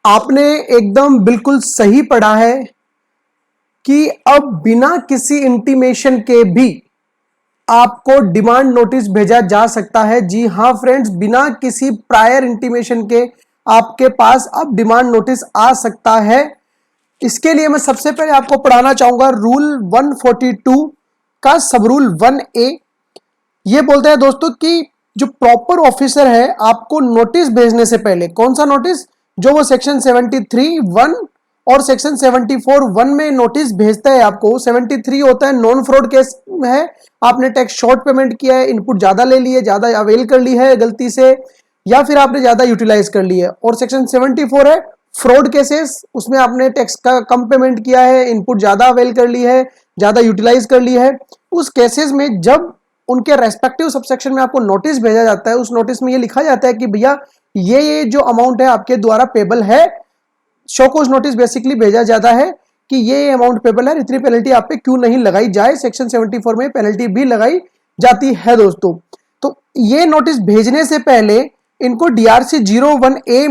आपने एकदम बिल्कुल सही पढ़ा है कि अब बिना किसी इंटीमेशन के भी आपको डिमांड नोटिस भेजा जा सकता है। जी हां फ्रेंड्स, बिना किसी प्रायर इंटीमेशन के आपके पास अब डिमांड नोटिस आ सकता है। इसके लिए मैं सबसे पहले आपको पढ़ाना चाहूंगा रूल 142 का सब रूल 1A। ये बोलता है दोस्तों कि जो प्रॉपर ऑफिसर है आपको नोटिस भेजने से पहले, कौन सा नोटिस, जो वो सेक्शन 73(1) और सेक्शन 74(1) में नोटिस भेजता है आपको। 73 होता है नॉन फ्रॉड केस है, आपने टैक्स शॉर्ट पेमेंट किया है, इनपुट ज्यादा ले ली है, ज्यादा अवेल कर ली है गलती से, या फिर आपने ज्यादा यूटिलाइज कर ली है। और सेक्शन 74 है फ्रॉड केसेस, उसमें आपने टैक्स का कम पेमेंट किया है, इनपुट ज्यादा अवेल कर ली है, ज्यादा यूटिलाइज कर ली है। उस केसेस में जब उनके रेस्पेक्टिव सबसेक्शन में आपको नोटिस भेजा जाता है, उस नोटिस में ये लिखा जाता है कि भैया ये जो अमाउंट है आपके द्वारा पेबल है। शोकोज नोटिस बेसिकली भेजा जाता है कि ये अमाउंट पेबल है, इतनी पेनल्टी आप पे क्यों नहीं लगाई जाए। सेक्शन 74 में पेनल्टी भी लगाई जाती है दोस्तों। तो ये नोटिस भेजने से पहले इनको DRC 01A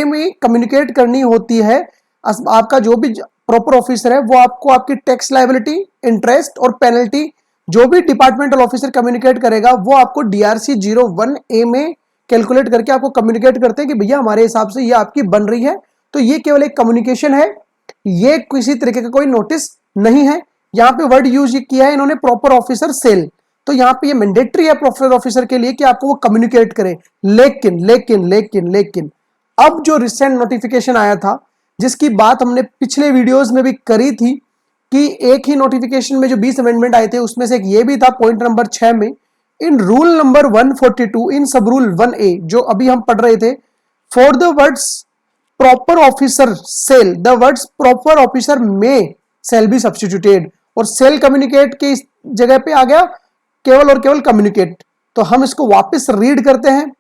में कम्युनिकेट करनी होती है। आपका जो भी प्रॉपर ऑफिसर है वो आपको आपकी टैक्स लायबिलिटी, इंटरेस्ट और पेनल्टी जो भी डिपार्टमेंटल ऑफिसर कम्युनिकेट करेगा वो आपको DRC 01A में कैलकुलेट करके आपको कम्युनिकेट करते हैं कि भैया हमारे हिसाब से ये आपकी बन रही है। तो ये केवल एक कम्युनिकेशन है, ये किसी तरीके का कोई नोटिस नहीं है। यहाँ पे वर्ड यूज किया है इन्होंने प्रॉपर ऑफिसर सेल, तो यहाँ पे ये मैंडेटरी है प्रॉपर ऑफिसर के लिए कि आपको वो कम्युनिकेट करे। लेकिन लेकिन लेकिन लेकिन अब जो रिसेंट नोटिफिकेशन आया था, जिसकी बात हमने पिछले वीडियोस में भी करी थी कि एक ही नोटिफिकेशन में जो 20 अमेंडमेंट आए थे उसमें से एक ये भी था पॉइंट नंबर 6 में, इन रूल नंबर 142 इन सब रूल 1A जो अभी हम पढ़ रहे थे, for the words proper officer shall the words proper officer में सेल बी सब्स्टिट्यूटेड, और सेल कम्युनिकेट के इस जगह पे आ गया केवल और केवल कम्युनिकेट। तो हम इसको वापस रीड करते हैं,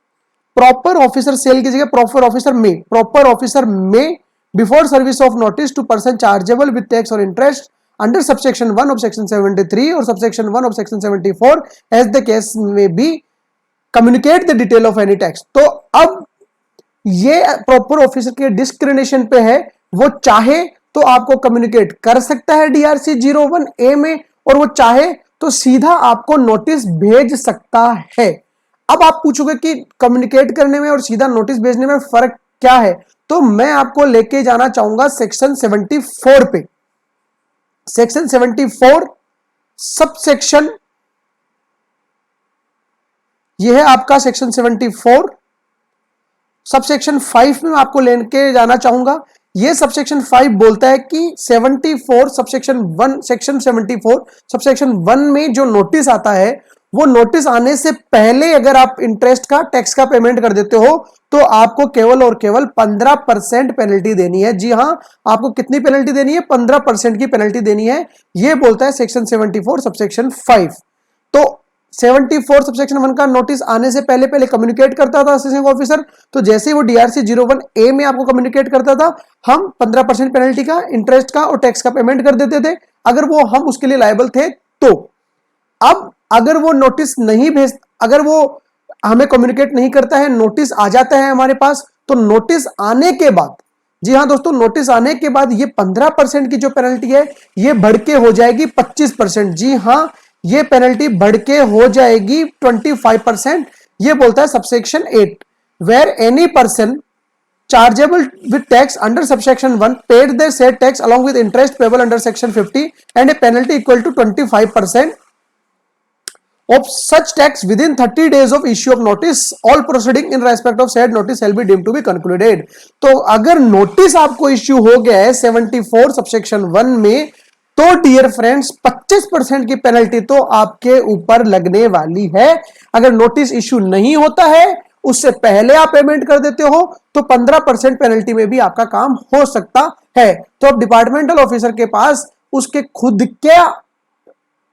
प्रॉपर ऑफिसर सेल की जगह प्रॉपर ऑफिसर में, प्रॉपर ऑफिसर में before service of notice to person chargeable with tax और interest under subsection 1 of section 73 और subsection 1 of section 74 as the case may be communicate the detail of any tax. तो अब ये proper officer के discrimination पे है, वो चाहे तो आपको कम्युनिकेट कर सकता है DRC 01A में, और वो चाहे तो सीधा आपको नोटिस भेज सकता है। अब आप पूछोगे कि कम्युनिकेट करने में और सीधा नोटिस भेजने में फर्क क्या है, तो मैं आपको लेके जाना चाहूंगा सेक्शन 74 पे। सेक्शन 74 सबसेक्शन, यह है आपका सेक्शन 74। सबसेक्शन 5 में आपको लेके जाना चाहूंगा। यह सबसेक्शन 5 बोलता है कि 74 सबसेक्शन 1 सेक्शन 74 सबसेक्शन 1 में जो नोटिस आता है, वो नोटिस आने से पहले अगर आप इंटरेस्ट का टैक्स का पेमेंट कर देते हो तो आपको केवल और केवल 15% पेनल्टी देनी है। जी हां, आपको कितनी पेनल्टी देनी है? 15% की पेनल्टी देनी है। यह बोलता है सेक्शन 74 सबसेक्शन 5। तो 74 सबसेक्शन 1 का नोटिस आने से पहले पहले कम्युनिकेट करता था असिस्टेंट ऑफिसर, तो जैसे ही वो DRC 01A में आपको कम्युनिकेट करता था, हम 15% पेनल्टी का, इंटरेस्ट का और टैक्स का पेमेंट कर देते थे अगर वो हम उसके लिए लायबल थे। तो अब अगर वो नोटिस नहीं भेज, अगर वो हमें कम्युनिकेट नहीं करता है, नोटिस आ जाता है हमारे पास, तो नोटिस आने के बाद, जी हां दोस्तों, नोटिस आने के बाद ये 15% की जो पेनल्टी है ये बढ़ के हो जाएगी 25%। जी हां, ये पेनल्टी बढ़ के हो जाएगी 25%। ये बोलता है subsection 8, where any person chargeable with tax under subsection 1 paid their said tax along with interest payable under section 50 and a penalty equal to 25% of such tax within 30 days of issue of notice, all proceeding in respect of said notice shall be deemed to be concluded। तो अगर notice आपको issue हो गया है 74 subsection 1 में, तो dear friends 25% की penalty तो आपके ऊपर लगने वाली है। अगर नोटिस इश्यू नहीं होता है, उससे पहले आप पेमेंट कर देते हो, तो 15% पेनल्टी में भी आपका काम हो सकता है। तो अब डिपार्टमेंटल ऑफिसर के पास उसके खुद के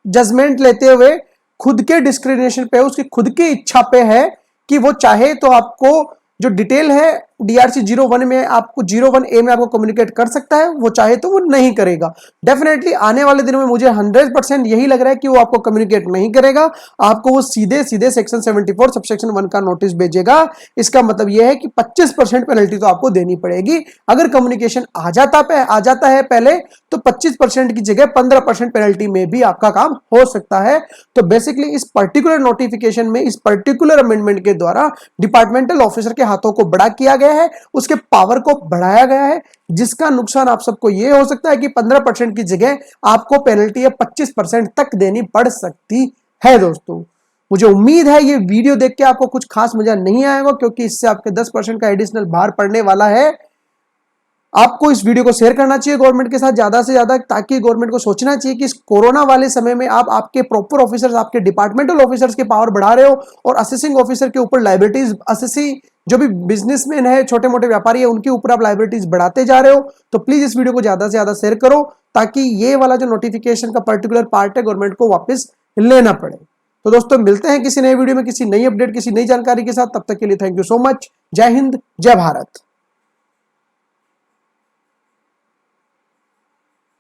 जजमेंट लेते हुए, खुद के डिस्क्रिमिनेशन पे, उसकी खुद की इच्छा पे है कि वो चाहे तो आपको जो डिटेल है DRC 01 में आपको 01A में आपको कम्युनिकेट कर सकता है, वो चाहे तो वो नहीं करेगा। डेफिनेटली आने वाले दिनों में मुझे 100% यही लग रहा है कि वो आपको कम्युनिकेट नहीं करेगा, आपको वो सीधे सीधे सेक्शन 74 सबसेक्शन 1 का नोटिस भेजेगा। इसका मतलब यह है कि 25% पेनल्टी तो आपको देनी पड़ेगी। अगर कम्युनिकेशन आ जाता है पहले, तो 25% की जगह 15% पेनल्टी में भी आपका काम हो सकता है। तो बेसिकली इस पर्टिकुलर नोटिफिकेशन में, इस पर्टिकुलर अमेंडमेंट के द्वारा डिपार्टमेंटल ऑफिसर के हाथों को बड़ा किया गया है, उसके पावर को बढ़ाया गया है, जिसका नुकसान आप सबको यह हो सकता है कि 15% की जगह आपको पेनल्टी 25% तक देनी पड़ सकती है। दोस्तों, मुझे उम्मीद है ये वीडियो देख के आपको कुछ खास मजा नहीं आएगा, क्योंकि इससे आपके 10% का एडिशनल भार पड़ने वाला है। आपको इस वीडियो को शेयर करना चाहिए गवर्नमेंट के साथ ज्यादा से ज्यादा, ताकि गवर्नमेंट को सोचना चाहिए कि इस कोरोना वाले समय में आप आपके प्रॉपर ऑफिसर्स, आपके डिपार्टमेंटल ऑफिसर्स के पावर बढ़ा रहे हो और असेसिंग ऑफिसर के ऊपर लाइबिलिटीज, असेसी जो भी बिजनेसमैन है, छोटे मोटे व्यापारी है, उनके ऊपर आप लाइबिलिटीज बढ़ाते जा रहे हो। तो प्लीज इस वीडियो को ज्यादा से ज्यादा शेयर करो, ताकि ये वाला जो नोटिफिकेशन का पर्टिकुलर पार्ट है गवर्नमेंट को वापस लेना पड़े। तो दोस्तों, मिलते हैं किसी नए वीडियो में, किसी नई अपडेट, किसी नई जानकारी के साथ। तब तक के लिए थैंक यू सो मच। जय हिंद, जय भारत।